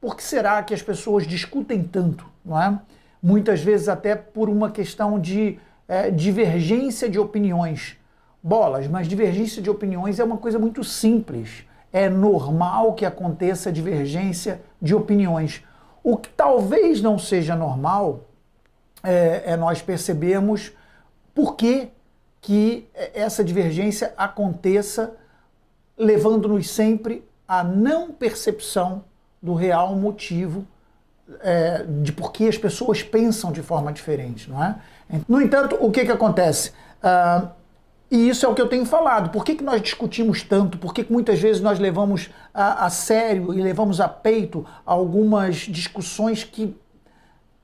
Por que será que as pessoas discutem tanto, não é? Muitas vezes até por uma questão de divergência de opiniões. Bolas, mas divergência de opiniões é uma coisa muito simples. É normal que aconteça divergência de opiniões. O que talvez não seja normal é nós percebermos por que essa divergência aconteça, levando-nos sempre à não percepção do real motivo de por que as pessoas pensam de forma diferente, não é? No entanto, o que acontece? E isso é o que eu tenho falado. Por que nós discutimos tanto? Por que muitas vezes nós levamos a sério e levamos a peito algumas discussões que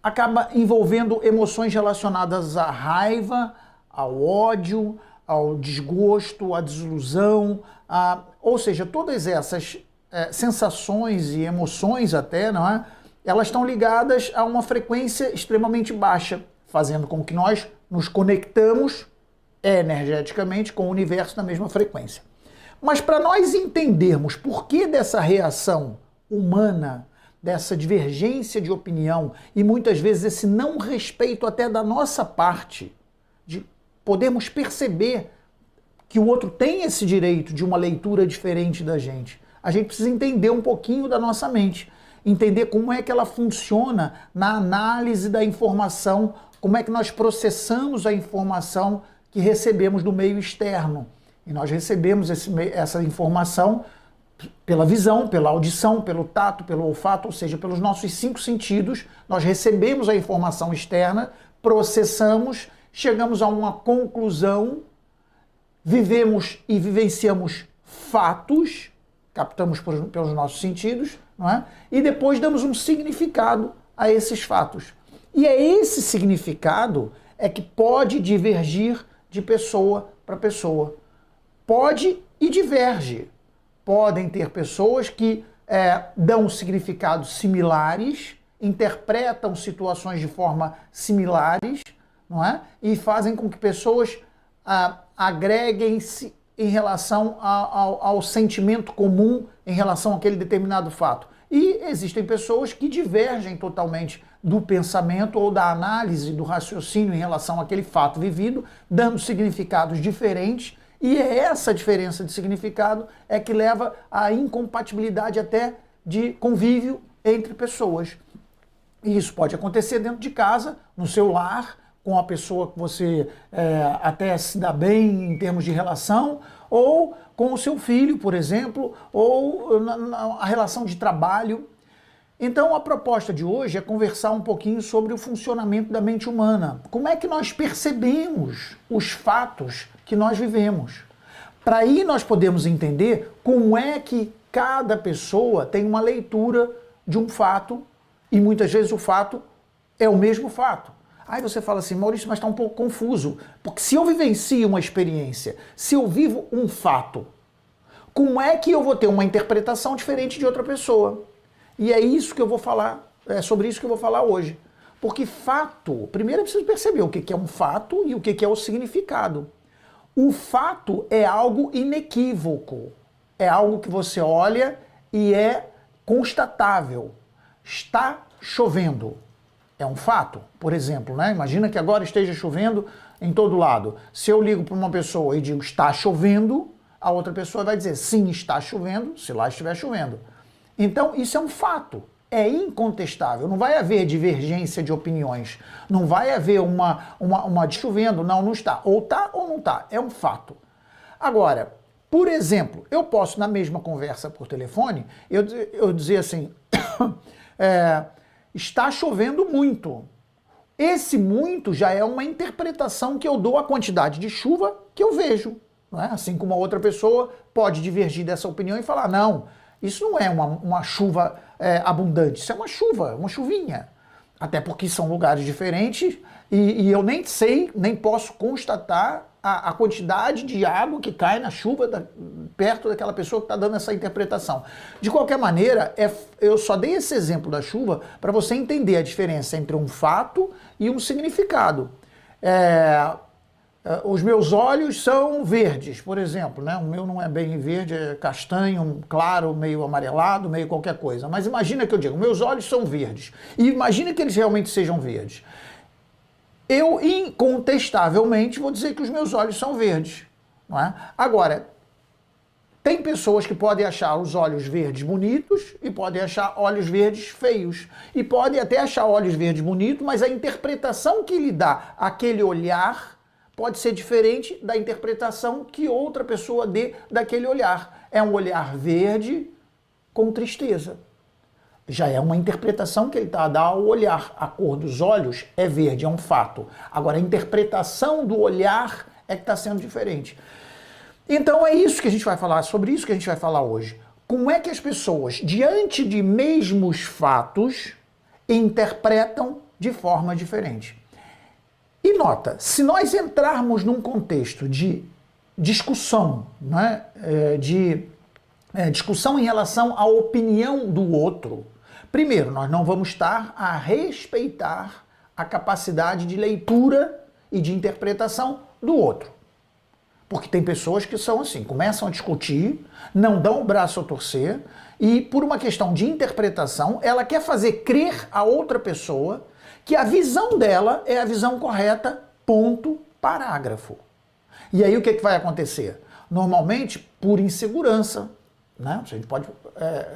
acabam envolvendo emoções relacionadas à raiva, ao ódio, ao desgosto, à desilusão, ou seja, todas essas sensações e emoções até, não é? Elas estão ligadas a uma frequência extremamente baixa, fazendo com que nós nos conectamos energeticamente com o universo na mesma frequência. Mas para nós entendermos por que dessa reação humana, dessa divergência de opinião e muitas vezes esse não respeito até da nossa parte, de podermos perceber que o outro tem esse direito de uma leitura diferente da gente, a gente precisa entender um pouquinho da nossa mente, entender como é que ela funciona na análise da informação, como é que nós processamos a informação que recebemos do meio externo. E nós recebemos essa informação pela visão, pela audição, pelo tato, pelo olfato, ou seja, pelos nossos 5 sentidos. Nós recebemos a informação externa, processamos, chegamos a uma conclusão, vivemos e vivenciamos fatos, captamos pelos nossos sentidos, não é? E depois damos um significado a esses fatos. E é esse significado que pode divergir de pessoa para pessoa. Pode e diverge. Podem ter pessoas que dão significados similares, interpretam situações de forma similares, não é? E fazem com que pessoas agreguem-se em relação ao sentimento comum em relação àquele determinado fato. E existem pessoas que divergem totalmente do pensamento ou da análise, do raciocínio em relação àquele fato vivido, dando significados diferentes, e é essa diferença de significado que leva à incompatibilidade até de convívio entre pessoas. E isso pode acontecer dentro de casa, no seu lar, com a pessoa que você até se dá bem em termos de relação, ou com o seu filho, por exemplo, ou a relação de trabalho. Então a proposta de hoje é conversar um pouquinho sobre o funcionamento da mente humana. Como é que nós percebemos os fatos que nós vivemos? Para aí nós podemos entender como é que cada pessoa tem uma leitura de um fato, e muitas vezes o fato é o mesmo fato. Aí você fala assim, Maurício, mas está um pouco confuso, porque se eu vivencio uma experiência, se eu vivo um fato, como é que eu vou ter uma interpretação diferente de outra pessoa? E é isso que eu vou falar, é sobre isso que eu vou falar hoje. Porque fato, primeiro eu preciso perceber o que é um fato e o que é o significado. O fato é algo inequívoco, é algo que você olha e é constatável. Está chovendo. É um fato, por exemplo, né? Imagina que agora esteja chovendo em todo lado. Se eu ligo para uma pessoa e digo está chovendo, a outra pessoa vai dizer sim, está chovendo, se lá estiver chovendo. Então isso é um fato, é incontestável, não vai haver divergência de opiniões, não vai haver uma de chovendo, não está, ou não está, é um fato. Agora, por exemplo, eu posso na mesma conversa por telefone, eu dizer assim, está chovendo muito. Esse muito já é uma interpretação que eu dou à quantidade de chuva que eu vejo. Não é? Assim como a outra pessoa pode divergir dessa opinião e falar, não, isso não é uma chuva abundante, isso é uma chuva, uma chuvinha. Até porque são lugares diferentes e eu nem sei, nem posso constatar a quantidade de água que cai na chuva perto daquela pessoa que está dando essa interpretação. De qualquer maneira, eu só dei esse exemplo da chuva para você entender a diferença entre um fato e um significado. os meus olhos são verdes, por exemplo, né? O meu não é bem verde, é castanho, claro, meio amarelado, meio qualquer coisa. Mas imagina que eu digo, meus olhos são verdes. E imagina que eles realmente sejam verdes. Eu, incontestavelmente, vou dizer que os meus olhos são verdes. Não é? Agora, tem pessoas que podem achar os olhos verdes bonitos e podem achar olhos verdes feios. E podem até achar olhos verdes bonitos, mas a interpretação que ele dá àquele olhar pode ser diferente da interpretação que outra pessoa dê daquele olhar. É um olhar verde com tristeza. Já é uma interpretação que ele está a dar ao olhar. A cor dos olhos é verde, é um fato. Agora, a interpretação do olhar é que está sendo diferente. Então é isso que a gente vai falar, sobre isso que a gente vai falar hoje. Como é que as pessoas, diante de mesmos fatos, interpretam de forma diferente? E nota, se nós entrarmos num contexto de discussão, né, discussão em relação à opinião do outro, primeiro, nós não vamos estar a respeitar a capacidade de leitura e de interpretação do outro. Porque tem pessoas que são assim, começam a discutir, não dão o braço a torcer e, por uma questão de interpretação, ela quer fazer crer a outra pessoa que a visão dela é a visão correta, ponto, parágrafo. E aí o que vai acontecer? Normalmente, por insegurança, né? A gente pode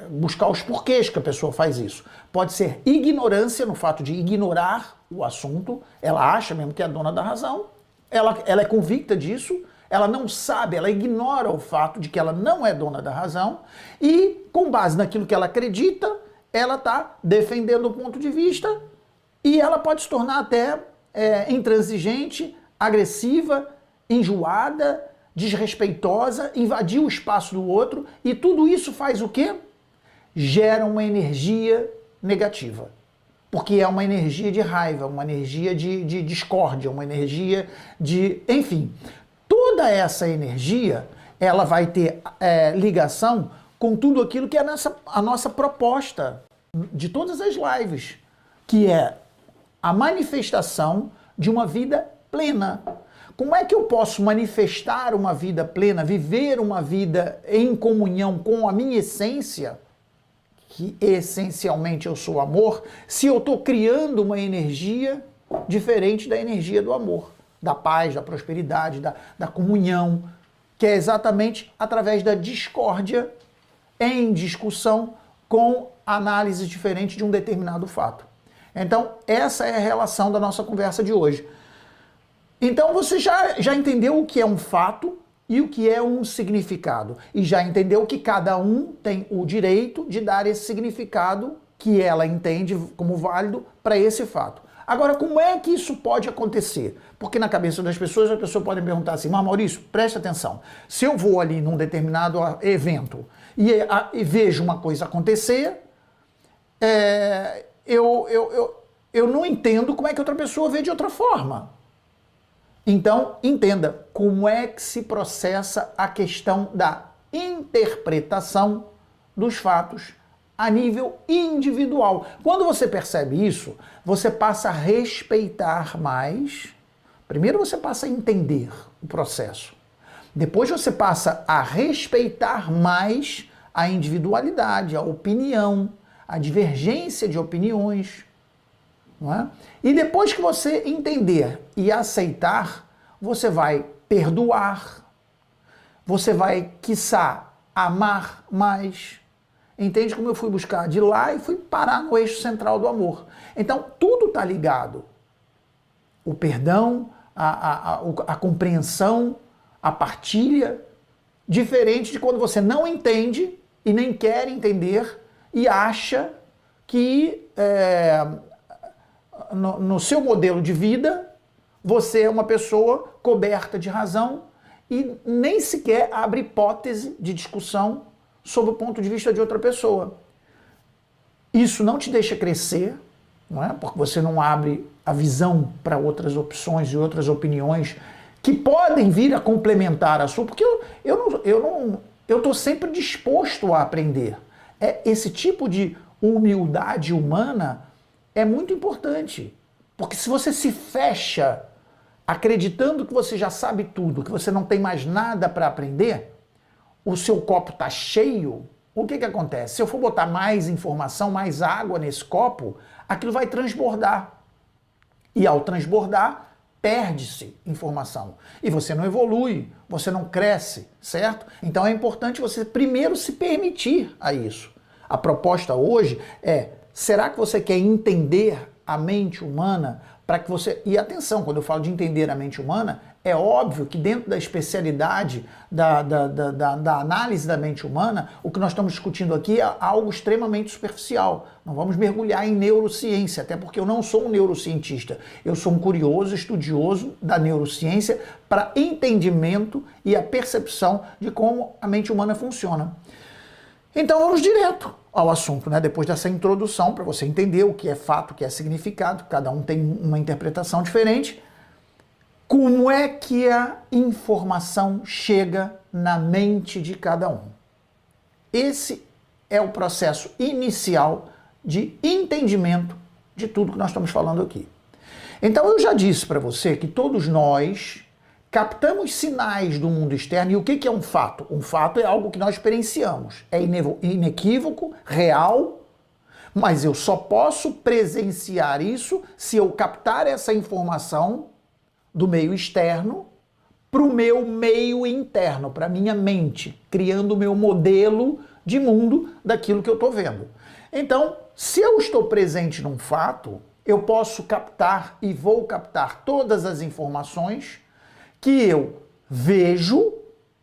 buscar os porquês que a pessoa faz isso. Pode ser ignorância, no fato de ignorar o assunto, ela acha mesmo que é a dona da razão, ela é convicta disso, ela não sabe, ela ignora o fato de que ela não é dona da razão e, com base naquilo que ela acredita, ela está defendendo o ponto de vista e ela pode se tornar até intransigente, agressiva, enjoada, desrespeitosa, invadir o espaço do outro e tudo isso faz o quê? Gera uma energia negativa. Porque é uma energia de raiva, uma energia de discórdia, uma energia de... Enfim, toda essa energia, ela vai ter ligação com tudo aquilo que é a nossa proposta de todas as lives, que é a manifestação de uma vida plena. Como é que eu posso manifestar uma vida plena, viver uma vida em comunhão com a minha essência, que essencialmente eu sou amor, se eu estou criando uma energia diferente da energia do amor, da paz, da prosperidade, da comunhão, que é exatamente através da discórdia em discussão com análise diferente de um determinado fato. Então, essa é a relação da nossa conversa de hoje. Então, você já entendeu o que é um fato e o que é um significado. E já entendeu que cada um tem o direito de dar esse significado que ela entende como válido para esse fato. Agora, como é que isso pode acontecer? Porque na cabeça das pessoas, as pessoas podem perguntar assim, mas Maurício, preste atenção, se eu vou ali num determinado evento e vejo uma coisa acontecer, eu não entendo como é que outra pessoa vê de outra forma. Então, entenda como é que se processa a questão da interpretação dos fatos a nível individual. Quando você percebe isso, você passa a respeitar mais. Primeiro você passa a entender o processo. Depois você passa a respeitar mais a individualidade, a opinião, a divergência de opiniões. Não é? E depois que você entender e aceitar, você vai perdoar, você vai, quiçá, amar mais. Entende como eu fui buscar de lá e fui parar no eixo central do amor. Então, tudo está ligado. O perdão, a compreensão, a partilha, diferente de quando você não entende e nem quer entender e acha que no seu modelo de vida você é uma pessoa coberta de razão e nem sequer abre hipótese de discussão sob o ponto de vista de outra pessoa. Isso não te deixa crescer, não é? Porque você não abre a visão para outras opções e outras opiniões que podem vir a complementar a sua, porque eu estou sempre disposto a aprender. Esse tipo de humildade humana é muito importante, porque se você se fecha acreditando que você já sabe tudo, que você não tem mais nada para aprender, o seu copo está cheio, o que acontece? Se eu for botar mais informação, mais água nesse copo, aquilo vai transbordar. E ao transbordar, perde-se informação. E você não evolui, você não cresce, certo? Então é importante você primeiro se permitir a isso. A proposta hoje é, será que você quer entender a mente humana para que você... E atenção, quando eu falo de entender a mente humana, é óbvio que dentro da especialidade da análise da mente humana, o que nós estamos discutindo aqui é algo extremamente superficial. Não vamos mergulhar em neurociência, até porque eu não sou um neurocientista. Eu sou um curioso, estudioso da neurociência para entendimento e a percepção de como a mente humana funciona. Então vamos direto ao assunto, né? Depois dessa introdução, para você entender o que é fato, o que é significado, cada um tem uma interpretação diferente. Como é que a informação chega na mente de cada um? Esse é o processo inicial de entendimento de tudo que nós estamos falando aqui. Então eu já disse para você que todos nós captamos sinais do mundo externo. E o que é um fato? Um fato é algo que nós experienciamos. É inequívoco, real, mas eu só posso presenciar isso se eu captar essa informação do meio externo para o meu meio interno, para a minha mente, criando o meu modelo de mundo daquilo que eu estou vendo. Então, se eu estou presente num fato, eu posso captar e vou captar todas as informações que eu vejo,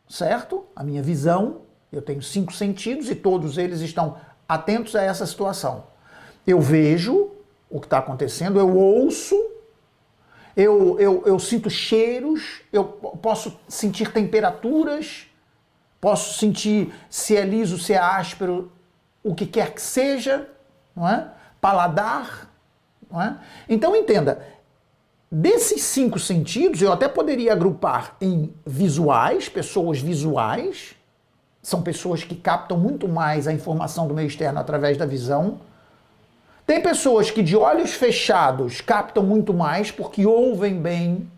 certo? A minha visão, eu tenho 5 sentidos e todos eles estão atentos a essa situação. Eu vejo o que está acontecendo, eu ouço, eu sinto cheiros, eu posso sentir temperaturas, posso sentir se é liso, se é áspero, o que quer que seja, não é? Paladar, não é? Então entenda, desses 5 sentidos, eu até poderia agrupar em visuais, pessoas visuais, são pessoas que captam muito mais a informação do meio externo através da visão. Tem pessoas que de olhos fechados captam muito mais porque ouvem bem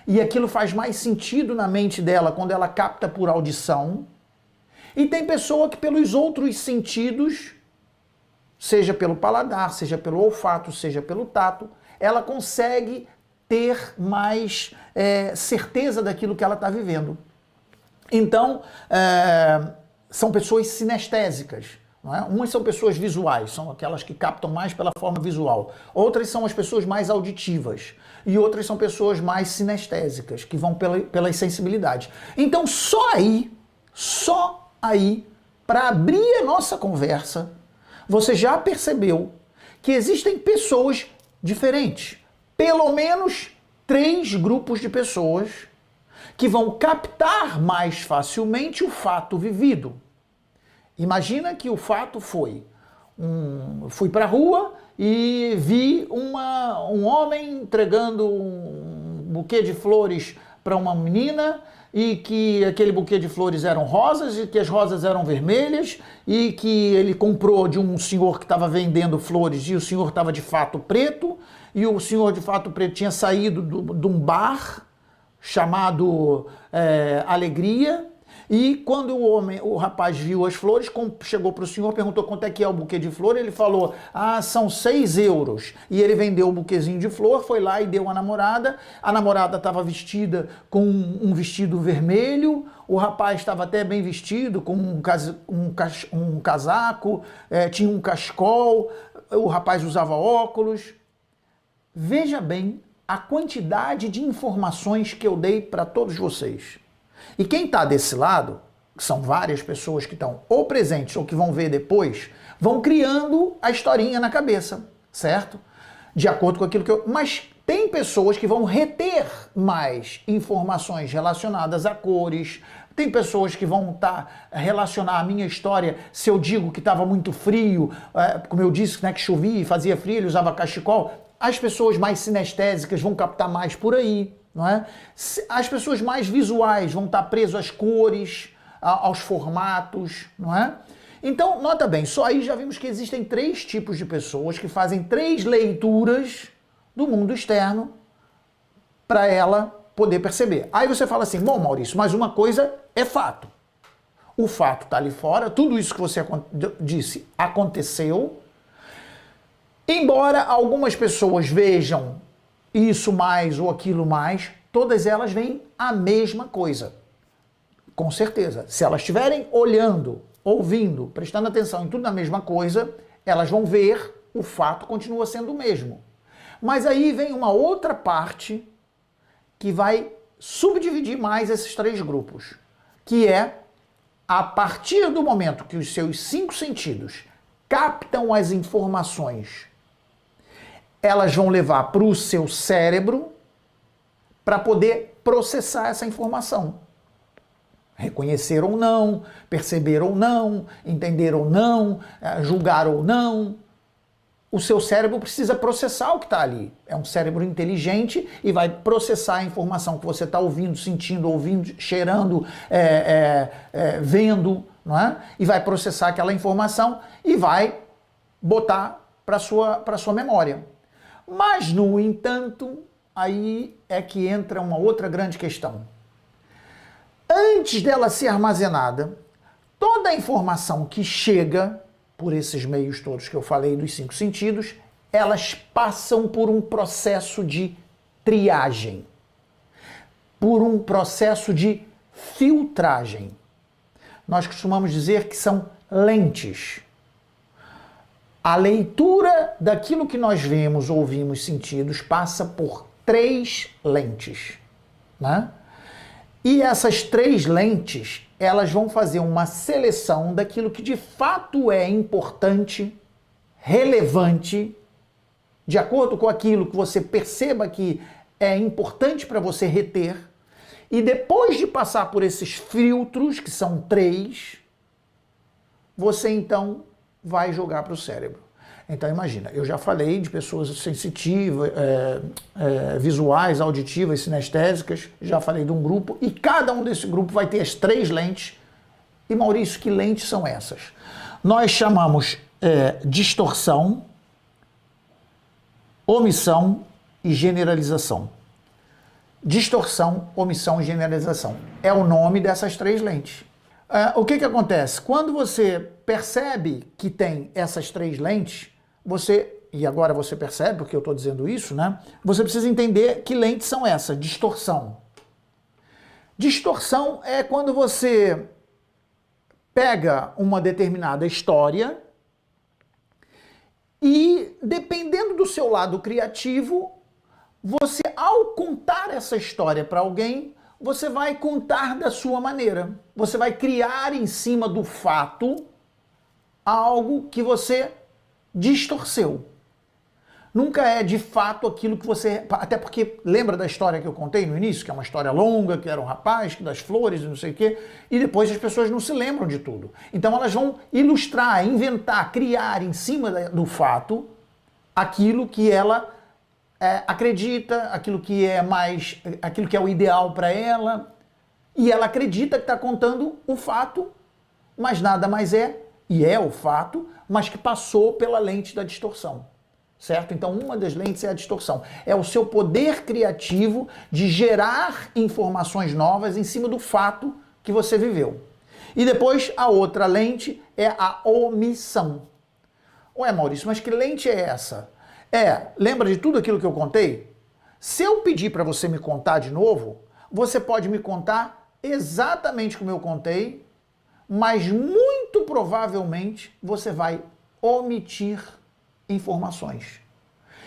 e aquilo faz mais sentido na mente dela quando ela capta por audição. E tem pessoa que pelos outros sentidos, seja pelo paladar, seja pelo olfato, seja pelo tato, ela consegue ter mais certeza daquilo que ela está vivendo. Então, são pessoas sinestésicas. Não é? Umas são pessoas visuais, são aquelas que captam mais pela forma visual. Outras são as pessoas mais auditivas. E outras são pessoas mais sinestésicas, que vão pelas sensibilidades. Então, só aí, para abrir a nossa conversa, você já percebeu que existem pessoas diferentes. Pelo menos 3 grupos de pessoas que vão captar mais facilmente o fato vivido. Imagina que o fato foi, fui para a rua e vi um homem entregando um buquê de flores para uma menina e que aquele buquê de flores eram rosas e que as rosas eram vermelhas e que ele comprou de um senhor que estava vendendo flores e o senhor estava de fato preto e o senhor de fato preto tinha saído de um bar chamado Alegria. E quando o rapaz viu as flores, chegou para o senhor, perguntou quanto é que é o buquê de flor, ele falou, são 6 euros. E ele vendeu o buquezinho de flor, foi lá e deu à namorada. A namorada estava vestida com um vestido vermelho, o rapaz estava até bem vestido, com um casaco, tinha um cachecol, o rapaz usava óculos. Veja bem a quantidade de informações que eu dei para todos vocês. E quem está desse lado, que são várias pessoas que estão ou presentes ou que vão ver depois, vão criando a historinha na cabeça, certo? De acordo com aquilo que eu... Mas tem pessoas que vão reter mais informações relacionadas a cores, tem pessoas que vão relacionar a minha história, se eu digo que estava muito frio, como eu disse, né, que chovia e fazia frio, ele usava cachecol, as pessoas mais sinestésicas vão captar mais por aí. Não é? As pessoas mais visuais vão estar presas às cores, aos formatos, não é? Então, nota bem, só aí já vimos que existem 3 tipos de pessoas que fazem 3 leituras do mundo externo para ela poder perceber. Aí você fala assim, bom, Maurício, mas uma coisa é fato. O fato está ali fora, tudo isso que você disse aconteceu. Embora algumas pessoas vejam isso mais ou aquilo mais, todas elas veem a mesma coisa. Com certeza. Se elas estiverem olhando, ouvindo, prestando atenção em tudo na mesma coisa, elas vão ver o fato continua sendo o mesmo. Mas aí vem uma outra parte que vai subdividir mais esses três grupos, que é a partir do momento que os seus 5 sentidos captam as informações, elas vão levar para o seu cérebro para poder processar essa informação. Reconhecer ou não, perceber ou não, entender ou não, julgar ou não. O seu cérebro precisa processar o que está ali. É um cérebro inteligente e vai processar a informação que você está ouvindo, sentindo, ouvindo, cheirando, vendo, não é? E vai processar aquela informação e vai botar para sua memória. Mas, no entanto, aí é que entra uma outra grande questão. Antes dela ser armazenada, toda a informação que chega por esses meios todos que eu falei dos 5 sentidos, elas passam por um processo de triagem, por um processo de filtragem. Nós costumamos dizer que são lentes. A leitura daquilo que nós vemos, ouvimos, sentidos, passa por 3 lentes, né? E essas 3 lentes, elas vão fazer uma seleção daquilo que de fato é importante, relevante, de acordo com aquilo que você perceba que é importante para você reter, e depois de passar por esses filtros, que são 3, você então vai jogar para o cérebro. Então imagina, eu já falei de pessoas sensitivas, visuais, auditivas, sinestésicas, já falei de um grupo, e cada um desse grupo vai ter as 3 lentes. E Maurício, que lentes são essas? Nós chamamos distorção, omissão e generalização. Distorção, omissão e generalização. É o nome dessas 3 lentes. O que acontece? Quando você percebe que tem essas 3 lentes, e agora você percebe porque eu estou dizendo isso, né? Você precisa entender que lentes são essas. Distorção. Distorção é quando você pega uma determinada história e, dependendo do seu lado criativo, você, ao contar essa história para alguém, você vai contar da sua maneira. Você vai criar em cima do fato algo que você distorceu. Nunca é de fato aquilo que você... Até porque, lembra da história que eu contei no início? Que é uma história longa, que era um rapaz, que das flores, não sei o quê, e depois as pessoas não se lembram de tudo. Então elas vão ilustrar, inventar, criar em cima do fato aquilo que ela acredita, aquilo que é o ideal para ela, e ela acredita que está contando o fato, mas nada mais é, e é o fato, mas que passou pela lente da distorção, certo? Então uma das lentes é a distorção, é o seu poder criativo de gerar informações novas em cima do fato que você viveu. E depois a outra lente é a omissão. Ué, Maurício, mas que lente é essa? Lembra de tudo aquilo que eu contei? Se eu pedir para você me contar de novo, você pode me contar exatamente como eu contei, mas muito provavelmente você vai omitir informações.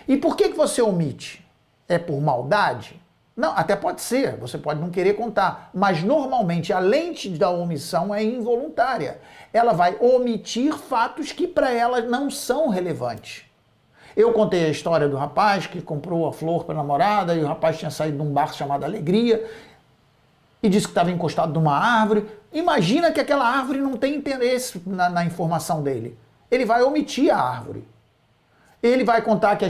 E por que você omite? É por maldade? Não, até pode ser, você pode não querer contar, mas normalmente a lente da omissão é involuntária. Ela vai omitir fatos que para ela não são relevantes. Eu contei a história do rapaz que comprou a flor para a namorada e o rapaz tinha saído de um bar chamado Alegria e disse que estava encostado numa árvore. Imagina que aquela árvore não tem interesse na informação dele. Ele vai omitir a árvore. Ele vai contar que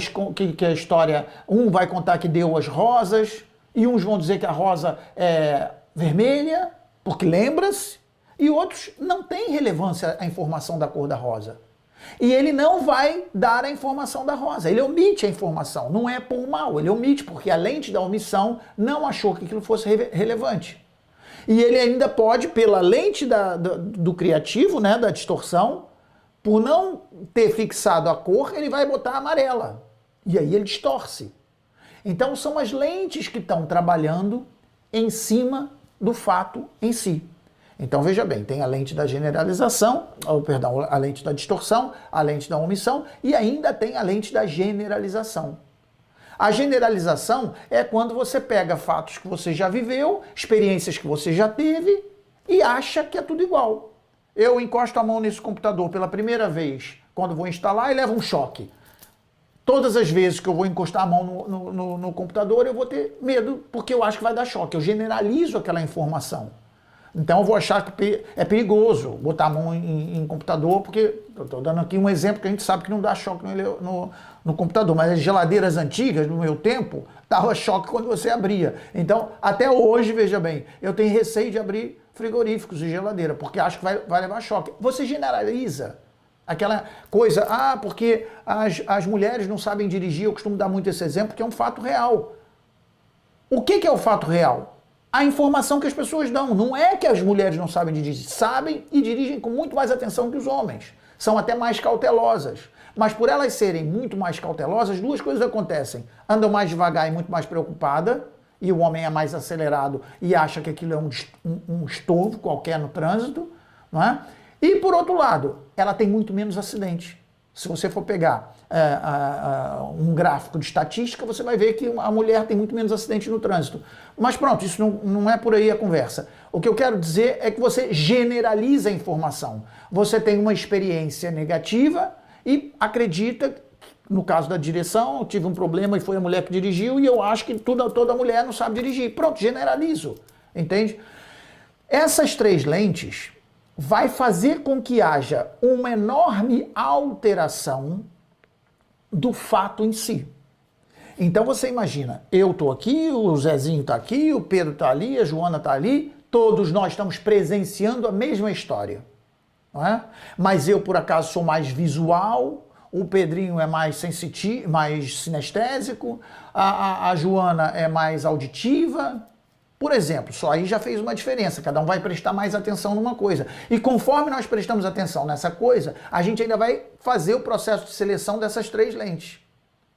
a história... Um vai contar que deu as rosas e uns vão dizer que a rosa é vermelha, porque lembra-se, e outros não tem relevância a informação da cor da rosa. E ele não vai dar a informação da rosa, ele omite a informação, não é por mal, ele omite porque a lente da omissão não achou que aquilo fosse relevante. E ele ainda pode, pela lente do criativo, né, da distorção, por não ter fixado a cor, ele vai botar amarela. E aí ele distorce. Então são as lentes que estão trabalhando em cima do fato em si. Então veja bem, tem a lente da generalização, a lente da distorção, a lente da omissão e ainda tem a lente da generalização. A generalização é quando você pega fatos que você já viveu, experiências que você já teve e acha que é tudo igual. Eu encosto a mão nesse computador pela primeira vez, quando vou instalar, e levo um choque. Todas as vezes que eu vou encostar a mão no computador, eu vou ter medo, porque eu acho que vai dar choque. Eu generalizo aquela informação. Então eu vou achar que é perigoso botar a mão em computador, porque eu estou dando aqui um exemplo que a gente sabe que não dá choque no computador, mas as geladeiras antigas, no meu tempo, dava choque quando você abria. Então, até hoje, veja bem, eu tenho receio de abrir frigoríficos e geladeira, porque acho que vai levar choque. Você generaliza aquela coisa, porque as mulheres não sabem dirigir, eu costumo dar muito esse exemplo, que é um fato real. O que é o fato real? A informação que as pessoas dão. Não é que as mulheres não sabem dirigir, sabem e dirigem com muito mais atenção que os homens. São até mais cautelosas. Mas por elas serem muito mais cautelosas, duas coisas acontecem. Andam mais devagar e muito mais preocupada, e o homem é mais acelerado e acha que aquilo é um estorvo qualquer no trânsito, não é? E por outro lado, ela tem muito menos acidente. Se você for pegar um gráfico de estatística, você vai ver que a mulher tem muito menos acidente no trânsito. Mas pronto, isso não é por aí a conversa. O que eu quero dizer é que você generaliza a informação. Você tem uma experiência negativa e acredita, no caso da direção, eu tive um problema e foi a mulher que dirigiu e eu acho que toda mulher não sabe dirigir. Pronto, generalizo, entende? Essas três lentes vai fazer com que haja uma enorme alteração do fato em si. Então você imagina, eu estou aqui, o Zezinho está aqui, o Pedro está ali, a Joana está ali, todos nós estamos presenciando a mesma história, não é? Mas eu, por acaso, sou mais visual, o Pedrinho é mais sensitivo, mais sinestésico, a Joana é mais auditiva. Por exemplo, só aí já fez uma diferença, cada um vai prestar mais atenção numa coisa. E conforme nós prestamos atenção nessa coisa, a gente ainda vai fazer o processo de seleção dessas três lentes.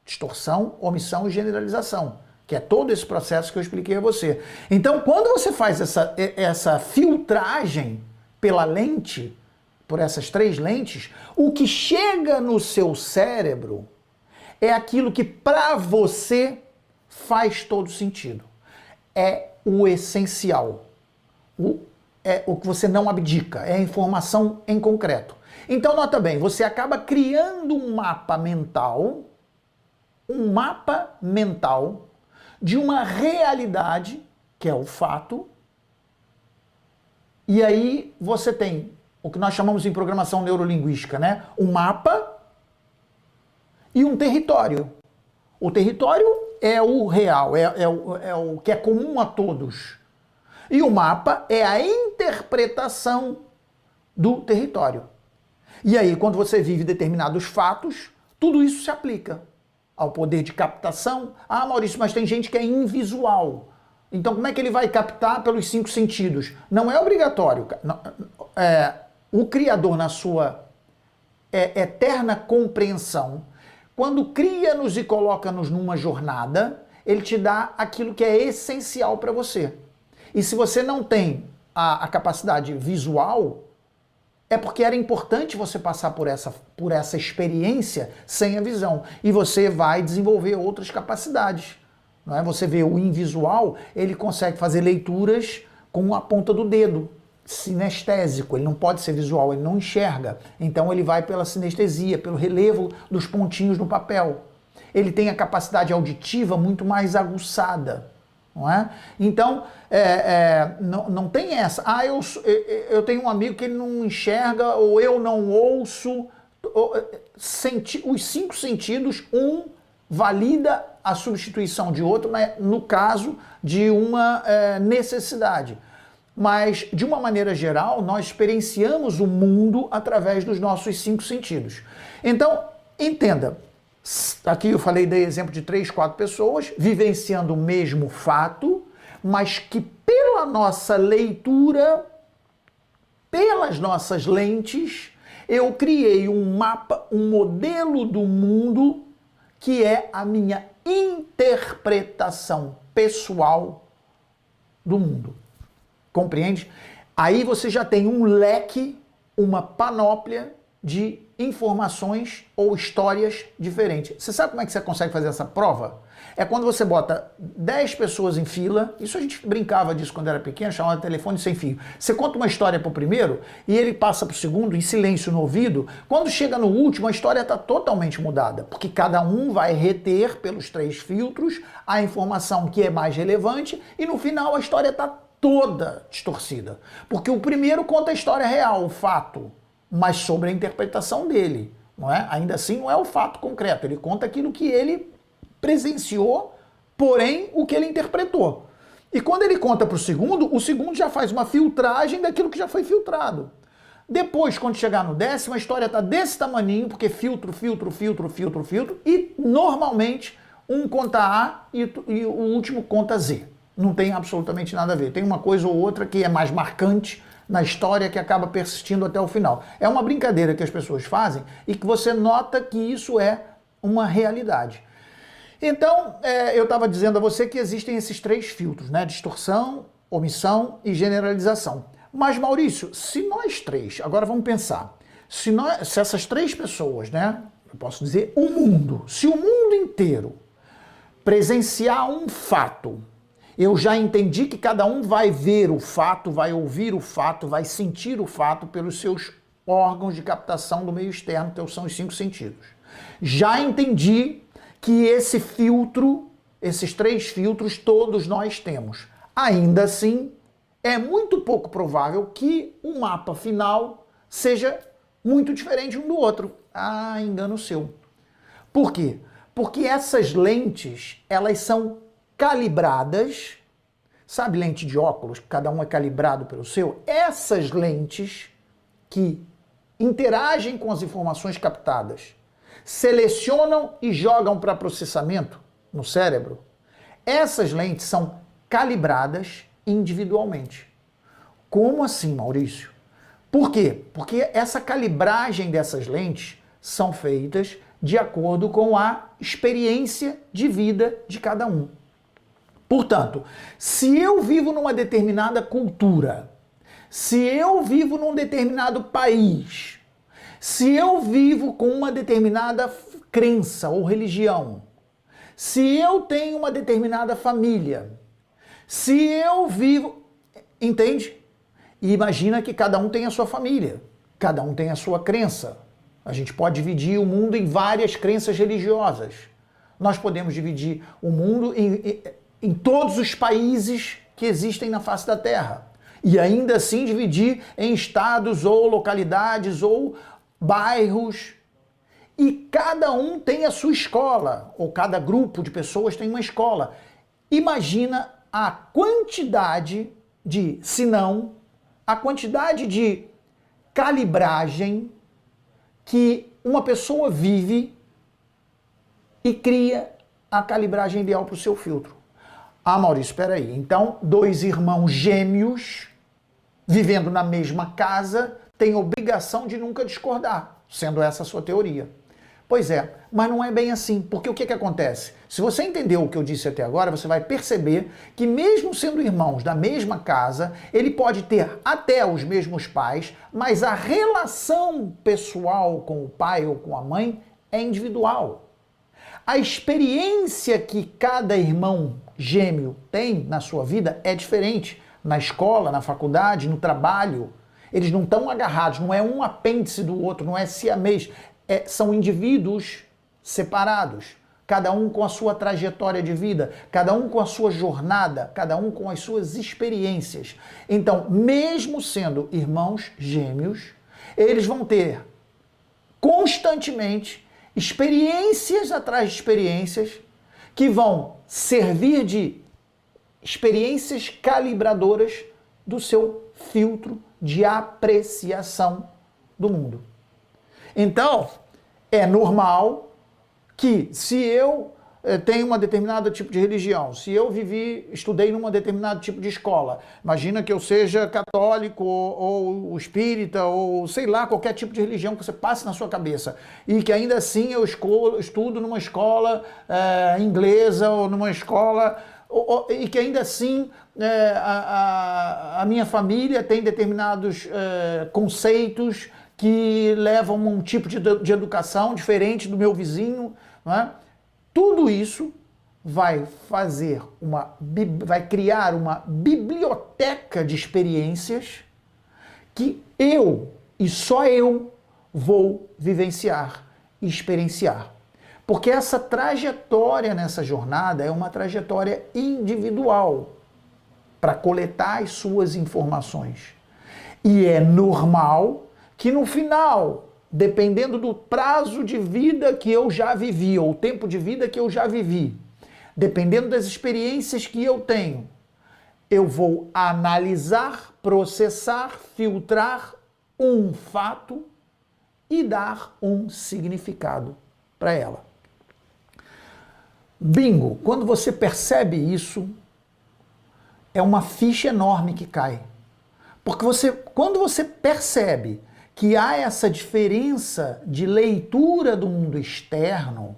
Distorção, omissão e generalização, que é todo esse processo que eu expliquei a você. Então, quando você faz essa filtragem pela lente, por essas três lentes, o que chega no seu cérebro é aquilo que para você faz todo sentido. É o essencial, é o que você não abdica, é a informação em concreto. Então, nota bem, você acaba criando um mapa mental de uma realidade, que é o fato, e aí você tem o que nós chamamos em programação neurolinguística, né? Um mapa e um território. O território é o real, é o que é comum a todos. E o mapa é a interpretação do território. E aí, quando você vive determinados fatos, tudo isso se aplica ao poder de captação. Ah, Maurício, mas tem gente que é invisual. Então, como é que ele vai captar pelos 5 sentidos? Não é obrigatório. O Criador, na sua eterna compreensão, quando cria-nos e coloca-nos numa jornada, ele te dá aquilo que é essencial para você. E se você não tem a capacidade visual, é porque era importante você passar por essa experiência sem a visão. E você vai desenvolver outras capacidades. Não é? Você vê o invisual, ele consegue fazer leituras com a ponta do dedo. Sinestésico, ele não pode ser visual, ele não enxerga. Então ele vai pela sinestesia, pelo relevo dos pontinhos no papel. Ele tem a capacidade auditiva muito mais aguçada, não é? Então, não tem essa. Eu tenho um amigo que ele não enxerga, ou eu não ouço. Os 5 sentidos, valida a substituição de outro, né, no caso de uma necessidade. mas de uma maneira geral, nós experienciamos o mundo através dos nossos 5 sentidos. Então, entenda, aqui eu falei, dei exemplo de 3, 4 pessoas vivenciando o mesmo fato, mas que pela nossa leitura, pelas nossas lentes, eu criei um mapa, um modelo do mundo que é a minha interpretação pessoal do mundo. Compreende? Aí você já tem um leque, uma panóplia de informações ou histórias diferentes. Você sabe como é que você consegue fazer essa prova? É quando você bota 10 pessoas em fila, isso a gente brincava disso quando era pequeno, chamava de telefone sem fio. Você conta uma história para o primeiro e ele passa para o segundo em silêncio no ouvido. Quando chega no último, a história está totalmente mudada, porque cada um vai reter pelos 3 filtros a informação que é mais relevante e no final a história está toda distorcida. Porque o primeiro conta a história real, o fato, mas sobre a interpretação dele, não é? Ainda assim não é o fato concreto, ele conta aquilo que ele presenciou, porém o que ele interpretou. E quando ele conta para o segundo já faz uma filtragem daquilo que já foi filtrado. Depois, quando chegar no 10º, a história está desse tamaninho, porque filtro, e normalmente um conta A e o último conta Z. Não tem absolutamente nada a ver. Tem uma coisa ou outra que é mais marcante na história que acaba persistindo até o final. É uma brincadeira que as pessoas fazem e que você nota que isso é uma realidade. Então, eu estava dizendo a você que existem esses 3 filtros, né? Distorção, omissão e generalização. Mas, Maurício, se nós 3, agora vamos pensar, se essas 3 pessoas, né? Eu posso dizer o mundo, se o mundo inteiro presenciar um fato, eu já entendi que cada um vai ver o fato, vai ouvir o fato, vai sentir o fato pelos seus órgãos de captação do meio externo, que são os 5 sentidos. Já entendi que esse filtro, esses 3 filtros, todos nós temos. Ainda assim, é muito pouco provável que o mapa final seja muito diferente um do outro. Ah, engano seu. Por quê? Porque essas lentes, elas são calibradas, sabe lente de óculos, cada um é calibrado pelo seu? Essas lentes que interagem com as informações captadas, selecionam e jogam para processamento no cérebro, essas lentes são calibradas individualmente. Como assim, Maurício? Por quê? Porque essa calibragem dessas lentes são feitas de acordo com a experiência de vida de cada um. Portanto, se eu vivo numa determinada cultura, se eu vivo num determinado país, se eu vivo com uma determinada crença ou religião, se eu tenho uma determinada família, se eu vivo... Entende? E imagina que cada um tem a sua família, cada um tem a sua crença. A gente pode dividir o mundo em várias crenças religiosas. Nós podemos dividir o mundo em todos os países que existem na face da Terra. E ainda assim dividir em estados ou localidades ou bairros, e cada um tem a sua escola, ou cada grupo de pessoas tem uma escola. Imagina a quantidade de, se não, a quantidade de calibragem que uma pessoa vive e cria a calibragem ideal para o seu filtro. Ah, Maurício, espera aí. Então, 2 irmãos gêmeos vivendo na mesma casa têm obrigação de nunca discordar, sendo essa a sua teoria. Pois é, mas não é bem assim, porque o que acontece? Se você entendeu o que eu disse até agora, você vai perceber que mesmo sendo irmãos da mesma casa, ele pode ter até os mesmos pais, mas a relação pessoal com o pai ou com a mãe é individual. A experiência que cada irmão gêmeo tem na sua vida é diferente. Na escola, na faculdade, no trabalho, eles não estão agarrados, não é um apêndice do outro, não é siamês, são indivíduos separados, cada um com a sua trajetória de vida, cada um com a sua jornada, cada um com as suas experiências. Então, mesmo sendo irmãos gêmeos, eles vão ter constantemente experiências atrás de experiências que vão servir de experiências calibradoras do seu filtro de apreciação do mundo. Então, é normal que se eu tenho um determinado tipo de religião, se eu estudei num determinado tipo de escola, imagina que eu seja católico ou espírita ou sei lá, qualquer tipo de religião que você passe na sua cabeça, e que ainda assim eu estudo numa escola inglesa ou numa escola, e que ainda assim a minha família tem determinados conceitos que levam a um tipo de educação diferente do meu vizinho, não é? Tudo isso vai criar uma biblioteca de experiências que eu, e só eu, vou vivenciar e experienciar. Porque essa trajetória nessa jornada é uma trajetória individual para coletar as suas informações. E é normal que no final, dependendo do prazo de vida que eu já vivi, ou o tempo de vida que eu já vivi, dependendo das experiências que eu tenho, eu vou analisar, processar, filtrar um fato e dar um significado para ela. Bingo! Quando você percebe isso, é uma ficha enorme que cai. Porque quando você percebe que há essa diferença de leitura do mundo externo,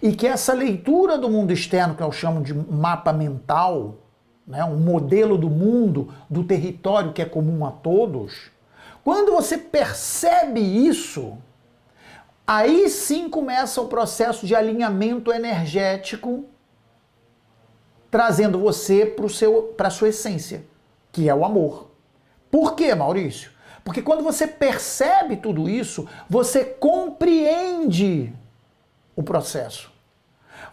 e que essa leitura do mundo externo, que eu chamo de mapa mental, né, um modelo do mundo, do território que é comum a todos, quando você percebe isso, aí sim começa o processo de alinhamento energético, trazendo você para a sua essência, que é o amor. Por quê, Maurício? Porque quando você percebe tudo isso, você compreende o processo.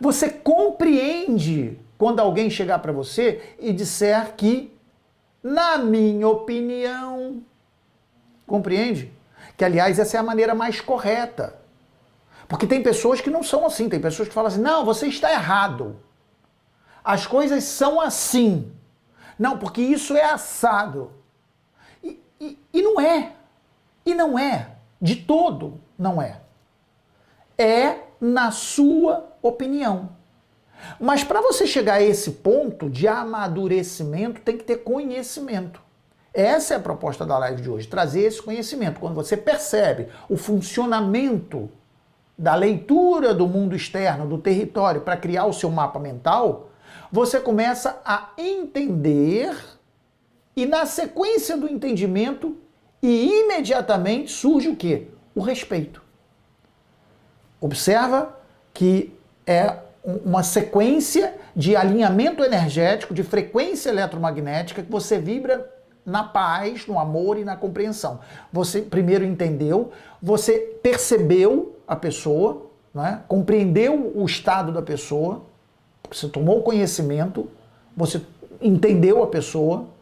Você compreende quando alguém chegar para você e disser que, na minha opinião, compreende? Que, aliás, essa é a maneira mais correta. Porque tem pessoas que não são assim, tem pessoas que falam assim, não, você está errado. As coisas são assim. Não, porque isso é assado. E não é. E não é. De todo não é. É na sua opinião. Mas para você chegar a esse ponto de amadurecimento, tem que ter conhecimento. Essa é a proposta da live de hoje, trazer esse conhecimento. Quando você percebe o funcionamento da leitura do mundo externo, do território, para criar o seu mapa mental, você começa a entender e na sequência do entendimento, e imediatamente surge o quê? O respeito. Observa que é uma sequência de alinhamento energético, de frequência eletromagnética, que você vibra na paz, no amor e na compreensão. Você primeiro entendeu, você percebeu a pessoa, né? Compreendeu o estado da pessoa, você tomou conhecimento, você entendeu a pessoa.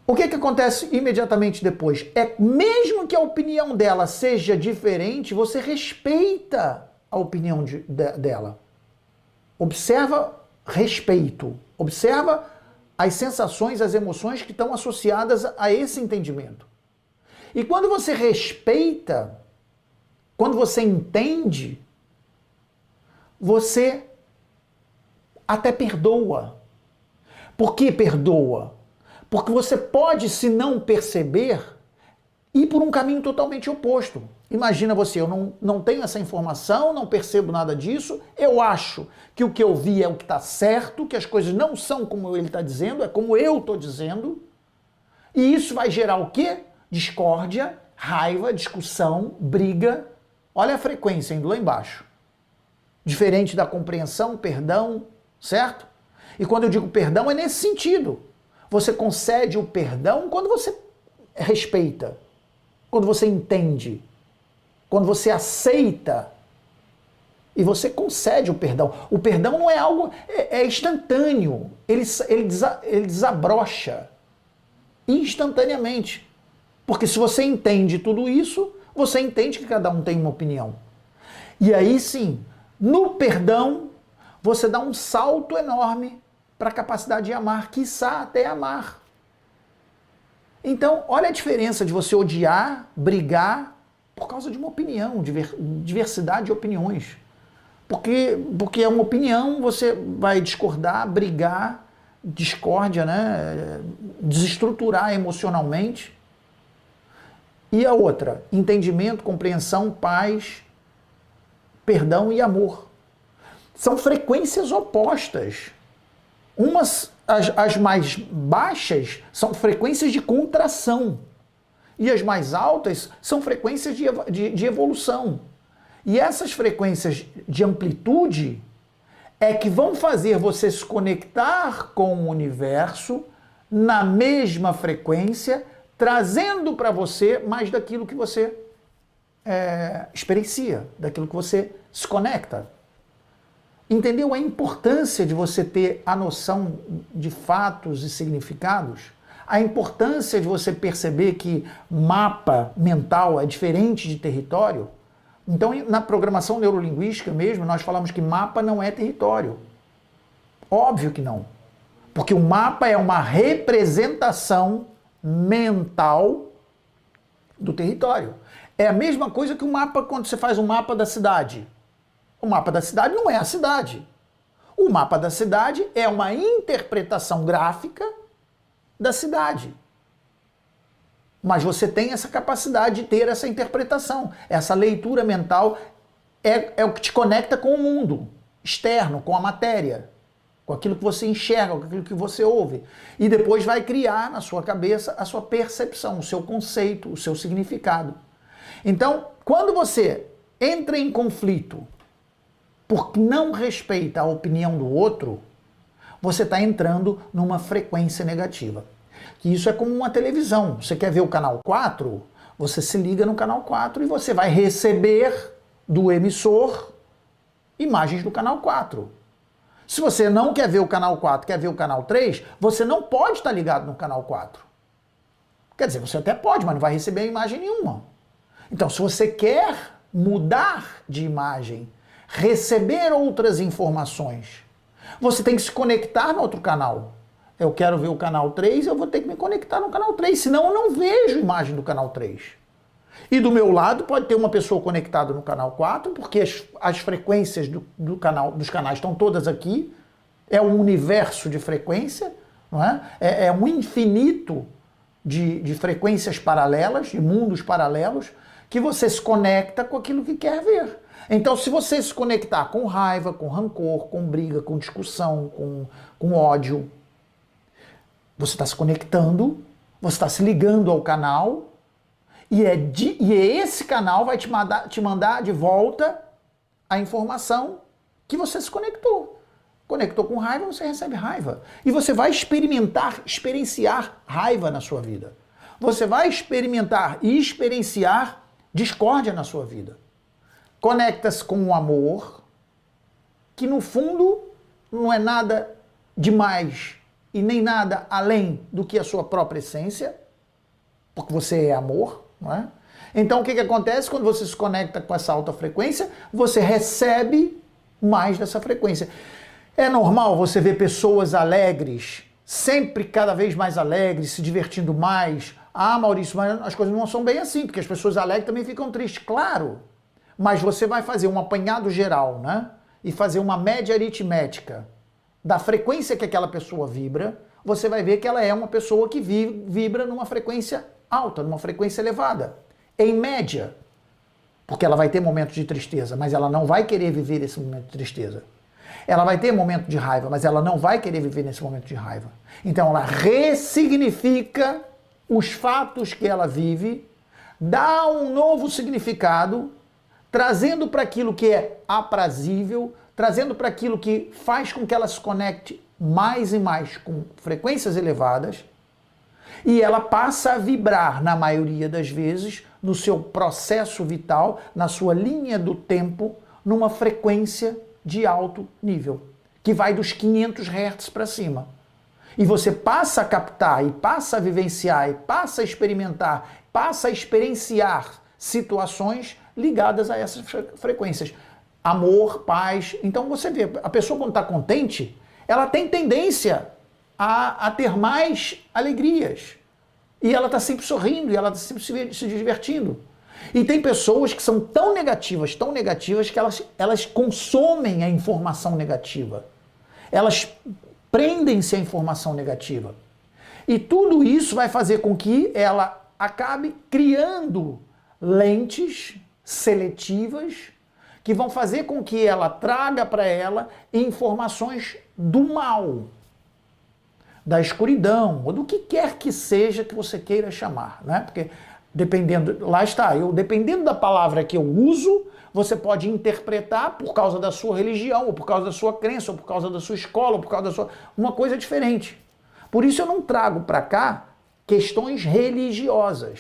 O que acontece imediatamente depois? É mesmo que a opinião dela seja diferente, você respeita a opinião dela. Observa respeito. Observa as sensações, as emoções que estão associadas a esse entendimento. E quando você respeita, quando você entende, você até perdoa. Por que perdoa? Porque você pode, se não perceber, ir por um caminho totalmente oposto. Imagina você, eu não tenho essa informação, não percebo nada disso, eu acho que o que eu vi é o que está certo, que as coisas não são como ele está dizendo, é como eu estou dizendo, e isso vai gerar o quê? Discórdia, raiva, discussão, briga. Olha a frequência indo lá embaixo. Diferente da compreensão, perdão, certo? E quando eu digo perdão é nesse sentido. Você concede o perdão quando você respeita, quando você entende, quando você aceita e você concede o perdão. O perdão não é algo, é instantâneo, ele desabrocha instantaneamente. Porque se você entende tudo isso, você entende que cada um tem uma opinião. E aí sim, no perdão, você dá um salto enorme para a capacidade de amar, quiçá até amar. Então, olha a diferença de você odiar, brigar por causa de uma opinião, diversidade de opiniões. Porque é uma opinião, você vai discordar, brigar, discórdia, né? Desestruturar emocionalmente. E a outra, entendimento, compreensão, paz, perdão e amor. São frequências opostas. As mais baixas são frequências de contração. E as mais altas são frequências de evolução. E essas frequências de amplitude é que vão fazer você se conectar com o universo na mesma frequência, trazendo para você mais daquilo que você experiencia, daquilo que você se conecta. Entendeu a importância de você ter a noção de fatos e significados? A importância de você perceber que mapa mental é diferente de território? Então, na programação neurolinguística mesmo, nós falamos que mapa não é território. Óbvio que não. Porque o mapa é uma representação mental do território. É a mesma coisa que o mapa quando você faz um mapa da cidade. O mapa da cidade não é a cidade. O mapa da cidade é uma interpretação gráfica da cidade. Mas você tem essa capacidade de ter essa interpretação. Essa leitura mental é o que te conecta com o mundo externo, com a matéria, com aquilo que você enxerga, com aquilo que você ouve. E depois vai criar na sua cabeça a sua percepção, o seu conceito, o seu significado. Então, quando você entra em conflito porque não respeita a opinião do outro, você está entrando numa frequência negativa. Que isso é como uma televisão. Você quer ver o canal 4? Você se liga no canal 4 e você vai receber do emissor imagens do canal 4. Se você não quer ver o canal 4, quer ver o canal 3, você não pode estar ligado no canal 4. Quer dizer, você até pode, mas não vai receber imagem nenhuma. Então, se você quer mudar de imagem, receber outras informações, você tem que se conectar no outro canal. Eu quero ver o canal 3, eu vou ter que me conectar no canal 3, senão eu não vejo imagem do canal 3. E do meu lado pode ter uma pessoa conectada no canal 4, porque as frequências dos canais estão todas aqui, é um universo de frequência, não é? É um infinito de frequências paralelas, de mundos paralelos, que você se conecta com aquilo que quer ver. Então, se você se conectar com raiva, com rancor, com briga, com discussão, com ódio, você está se conectando, você está se ligando ao canal, e esse canal vai te mandar de volta a informação que você se conectou. Conectou com raiva, você recebe raiva. E você vai experienciar raiva na sua vida. Você vai experimentar e experienciar discórdia na sua vida. Conecta-se com o amor, que no fundo não é nada demais e nem nada além do que a sua própria essência, porque você é amor, não é? Então o que acontece quando você se conecta com essa alta frequência? Você recebe mais dessa frequência. É normal você ver pessoas alegres, sempre cada vez mais alegres, se divertindo mais. Ah, Maurício, mas as coisas não são bem assim, porque as pessoas alegres também ficam tristes. Claro, mas você vai fazer um apanhado geral, né? E fazer uma média aritmética da frequência que aquela pessoa vibra, você vai ver que ela é uma pessoa que vibra numa frequência alta, numa frequência elevada. Em média. Porque ela vai ter momentos de tristeza, mas ela não vai querer viver esse momento de tristeza. Ela vai ter momento de raiva, mas ela não vai querer viver nesse momento de raiva. Então ela ressignifica os fatos que ela vive, dá um novo significado, trazendo para aquilo que é aprazível, trazendo para aquilo que faz com que ela se conecte mais e mais com frequências elevadas, e ela passa a vibrar, na maioria das vezes, no seu processo vital, na sua linha do tempo, numa frequência de alto nível, que vai dos 500 Hz para cima. E você passa a captar, e passa a vivenciar, e passa a experimentar, passa a experienciar situações ligadas a essas frequências. Amor, paz. Então você vê, a pessoa quando está contente, ela tem tendência a ter mais alegrias. E ela está sempre sorrindo, e ela está sempre se divertindo. E tem pessoas que são tão negativas que elas consomem a informação negativa. Elas prendem-se à informação negativa. E tudo isso vai fazer com que ela acabe criando lentes seletivas que vão fazer com que ela traga para ela informações do mal, da escuridão, ou do que quer que seja que você queira chamar, né? Porque dependendo, lá está, dependendo da palavra que eu uso, você pode interpretar por causa da sua religião, ou por causa da sua crença, ou por causa da sua escola, ou por causa da sua... uma coisa diferente. Por isso eu não trago para cá questões religiosas,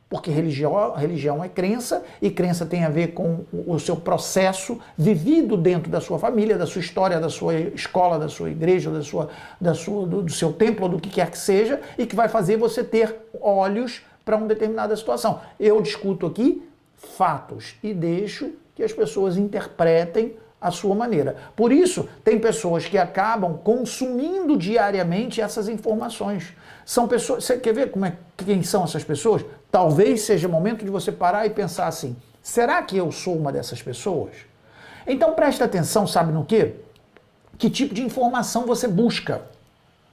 porque religião é crença, e crença tem a ver com o seu processo vivido dentro da sua família, da sua história, da sua escola, da sua igreja, do seu templo, ou do que quer que seja, e que vai fazer você ter olhos para uma determinada situação. Eu discuto aqui fatos e deixo que as pessoas interpretem a sua maneira. Por isso, tem pessoas que acabam consumindo diariamente essas informações. São pessoas... Você quer ver quem são essas pessoas? Talvez seja o momento de você parar e pensar assim, será que eu sou uma dessas pessoas? Então presta atenção, sabe no quê? Que tipo de informação você busca?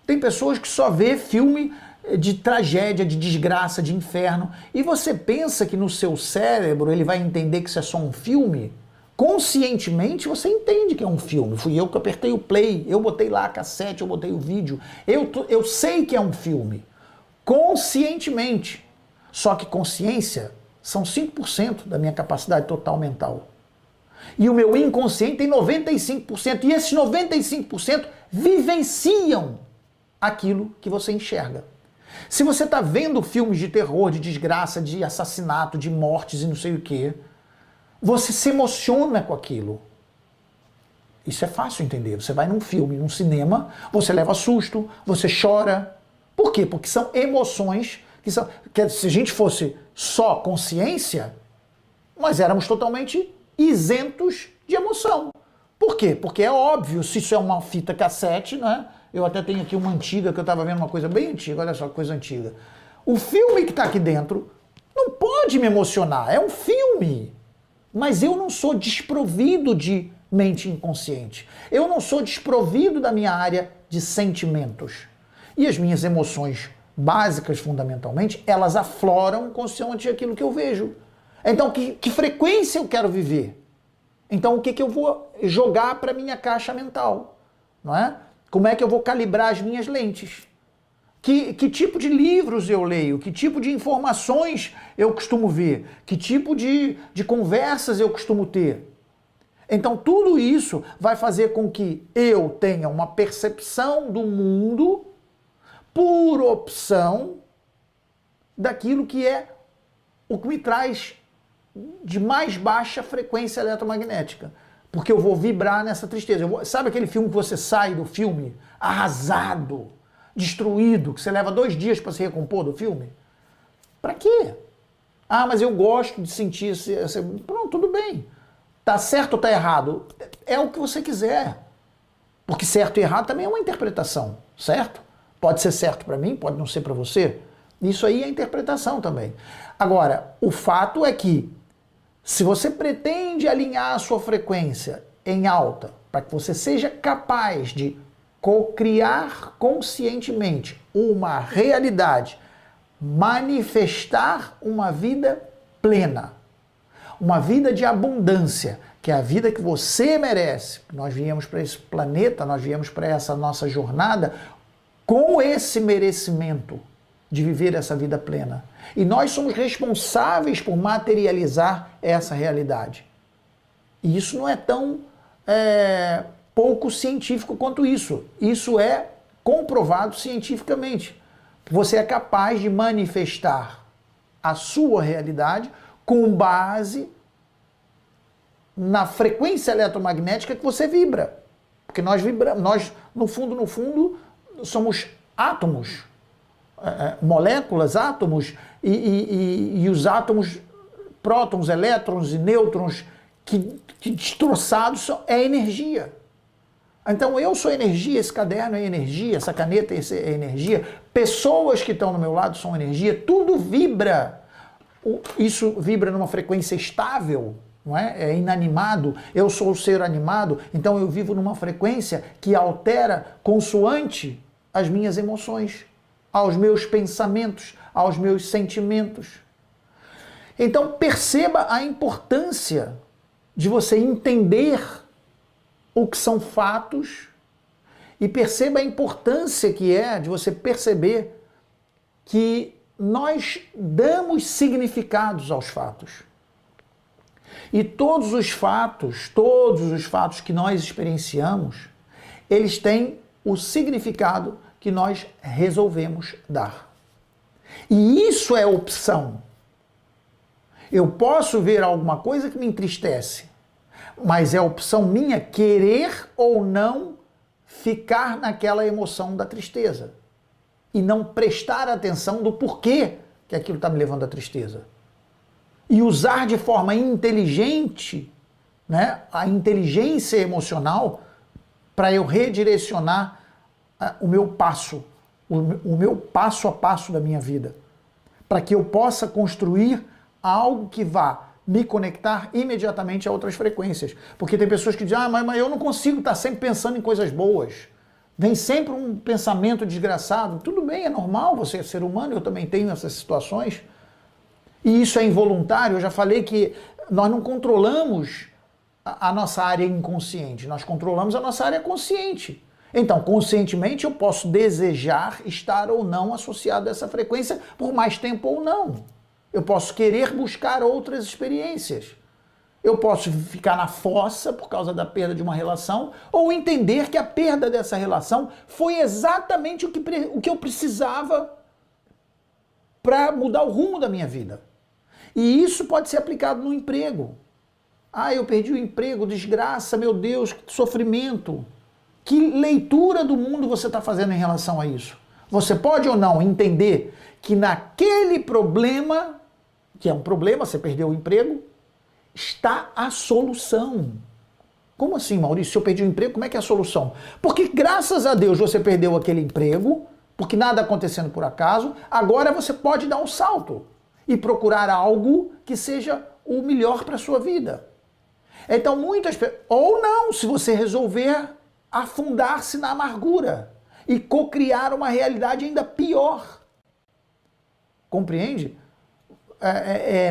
Tem pessoas que só vê filme de tragédia, de desgraça, de inferno, e você pensa que no seu cérebro ele vai entender que isso é só um filme? Conscientemente você entende que é um filme. Fui eu que apertei o play, eu botei lá a cassete, eu botei o vídeo. Eu sei que é um filme. Conscientemente. Só que consciência são 5% da minha capacidade total mental. E o meu inconsciente tem 95%. E esses 95% vivenciam aquilo que você enxerga. Se você está vendo filmes de terror, de desgraça, de assassinato, de mortes e não sei o quê, você se emociona com aquilo. Isso é fácil entender. Você vai num filme, num cinema, você leva susto, você chora. Por quê? Porque são emoções que são... Se a gente fosse só consciência, nós éramos totalmente isentos de emoção. Por quê? Porque é óbvio, se isso é uma fita cassete, né? Eu até tenho aqui uma antiga, que eu estava vendo uma coisa bem antiga, olha só que coisa antiga. O filme que está aqui dentro não pode me emocionar, é um filme. Mas eu não sou desprovido de mente inconsciente. Eu não sou desprovido da minha área de sentimentos. E as minhas emoções básicas, fundamentalmente, elas afloram consciente aquilo que eu vejo. Então, que frequência eu quero viver? Então, o que eu vou jogar para a minha caixa mental? Não é? Como é que eu vou calibrar as minhas lentes? Que tipo de livros eu leio? Que tipo de informações eu costumo ver? Que tipo de conversas eu costumo ter? Então, tudo isso vai fazer com que eu tenha uma percepção do mundo por opção daquilo que é o que me traz de mais baixa frequência eletromagnética. Porque eu vou vibrar nessa tristeza. Sabe aquele filme que você sai do filme arrasado, destruído, que você leva 2 dias para se recompor do filme? Para quê? Ah, mas eu gosto de sentir esse... Pronto, tudo bem. Tá certo ou tá errado? É o que você quiser. Porque certo e errado também é uma interpretação, certo? Pode ser certo para mim, pode não ser para você. Isso aí é interpretação também. Agora, o fato é que se você pretende alinhar a sua frequência em alta, para que você seja capaz de co-criar conscientemente uma realidade, manifestar uma vida plena, uma vida de abundância, que é a vida que você merece. Nós viemos para esse planeta, nós viemos para essa nossa jornada com esse merecimento de viver essa vida plena. E nós somos responsáveis por materializar essa realidade. E isso não é tão pouco científico quanto isso. Isso é comprovado cientificamente. Você é capaz de manifestar a sua realidade com base na frequência eletromagnética que você vibra. Porque nós vibramos, nós, no fundo, somos átomos, moléculas, átomos, e os átomos, prótons, elétrons e nêutrons, que destroçados é energia. Então eu sou energia, esse caderno é energia, essa caneta é energia, pessoas que estão no meu lado são energia, tudo vibra. Isso vibra numa frequência estável, não é? É inanimado, eu sou o ser animado, então eu vivo numa frequência que altera consoante as minhas emoções, aos meus pensamentos, aos meus sentimentos. Então perceba a importância de você entender o que são fatos e perceba a importância que é de você perceber que nós damos significados aos fatos. E todos os fatos que nós experienciamos, eles têm o significado que nós resolvemos dar. E isso é opção. Eu posso ver alguma coisa que me entristece, mas é opção minha querer ou não ficar naquela emoção da tristeza e não prestar atenção do porquê que aquilo está me levando à tristeza. E usar de forma inteligente, né, a inteligência emocional para eu redirecionar o meu passo a passo da minha vida, para que eu possa construir algo que vá me conectar imediatamente a outras frequências. Porque tem pessoas que dizem, mas eu não consigo estar sempre pensando em coisas boas. Vem sempre um pensamento desgraçado. Tudo bem, é normal, você é ser humano, eu também tenho essas situações. E isso é involuntário, eu já falei que nós não controlamos a nossa área inconsciente, nós controlamos a nossa área consciente. Então, conscientemente, eu posso desejar estar ou não associado a essa frequência por mais tempo ou não. Eu posso querer buscar outras experiências. Eu posso ficar na fossa por causa da perda de uma relação ou entender que a perda dessa relação foi exatamente o que eu precisava para mudar o rumo da minha vida. E isso pode ser aplicado no emprego. Eu perdi o emprego, desgraça, meu Deus, que sofrimento. Que leitura do mundo você está fazendo em relação a isso? Você pode ou não entender que naquele problema, que é um problema, você perdeu o emprego, está a solução. Como assim, Maurício? Se eu perdi o emprego, como é que é a solução? Porque graças a Deus você perdeu aquele emprego, porque nada acontecendo por acaso, agora você pode dar um salto e procurar algo que seja o melhor para a sua vida. Então muitas pessoas, ou não, se você resolver afundar-se na amargura e cocriar uma realidade ainda pior. Compreende?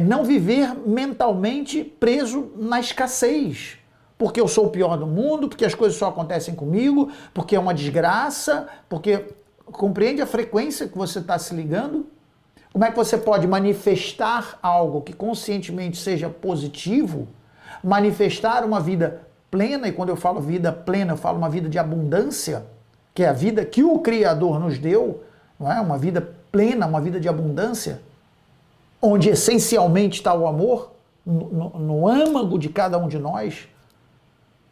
Não viver mentalmente preso na escassez. Porque eu sou o pior do mundo, porque as coisas só acontecem comigo, porque é uma desgraça, porque... Compreende a frequência que você está se ligando? Como é que você pode manifestar algo que conscientemente seja positivo, manifestar uma vida plena, e quando eu falo vida plena, eu falo uma vida de abundância, que é a vida que o Criador nos deu, não é? Uma vida plena, uma vida de abundância, onde essencialmente está o amor, no âmago de cada um de nós.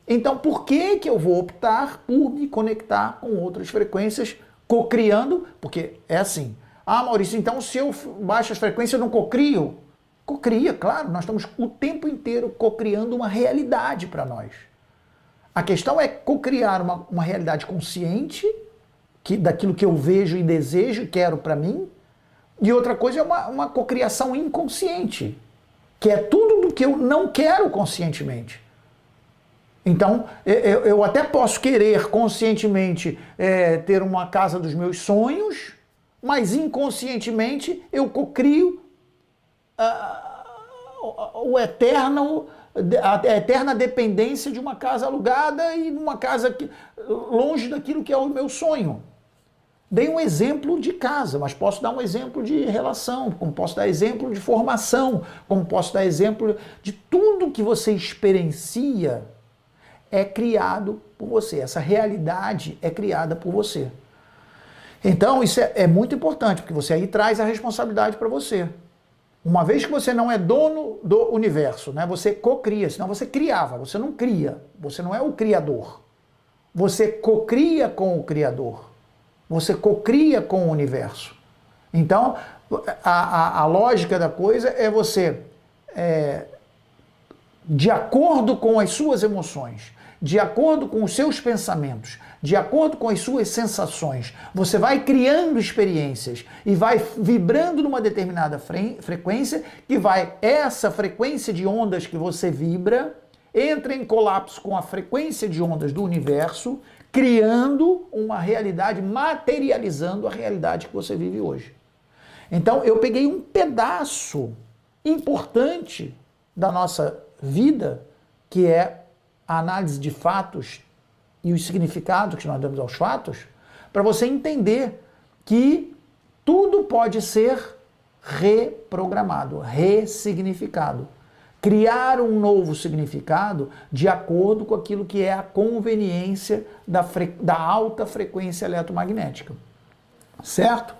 Então, por que eu vou optar por me conectar com outras frequências, cocriando? Porque é assim, Maurício, então se eu baixo as frequências, eu não cocrio? Cocria, claro, nós estamos o tempo inteiro cocriando uma realidade para nós. A questão é cocriar uma realidade consciente, daquilo que eu vejo e desejo e quero para mim, e outra coisa é uma cocriação inconsciente, que é tudo do que eu não quero conscientemente. Então, eu até posso querer conscientemente ter uma casa dos meus sonhos, mas inconscientemente eu cocrio a eterna dependência de uma casa alugada e numa casa longe daquilo que é o meu sonho. Dei um exemplo de casa, mas posso dar um exemplo de relação, como posso dar exemplo de formação, como posso dar exemplo de tudo que você experiencia é criado por você. Essa realidade é criada por você. Então isso é muito importante, porque você aí traz a responsabilidade para você. Uma vez que você não é dono do universo, né, você cocria, senão você criava, você não cria, você não é o criador. Você cocria com o Criador, você cocria com o universo. Então, a lógica da coisa é você, de acordo com as suas emoções, de acordo com os seus pensamentos, de acordo com as suas sensações, você vai criando experiências e vai vibrando numa determinada frequência, que vai, essa frequência de ondas que você vibra, entra em colapso com a frequência de ondas do universo, criando uma realidade, materializando a realidade que você vive hoje. Então, eu peguei um pedaço importante da nossa vida, que é a análise de fatos e os significados que nós damos aos fatos, para você entender que tudo pode ser reprogramado, ressignificado. Criar um novo significado de acordo com aquilo que é a conveniência da alta frequência eletromagnética. Certo?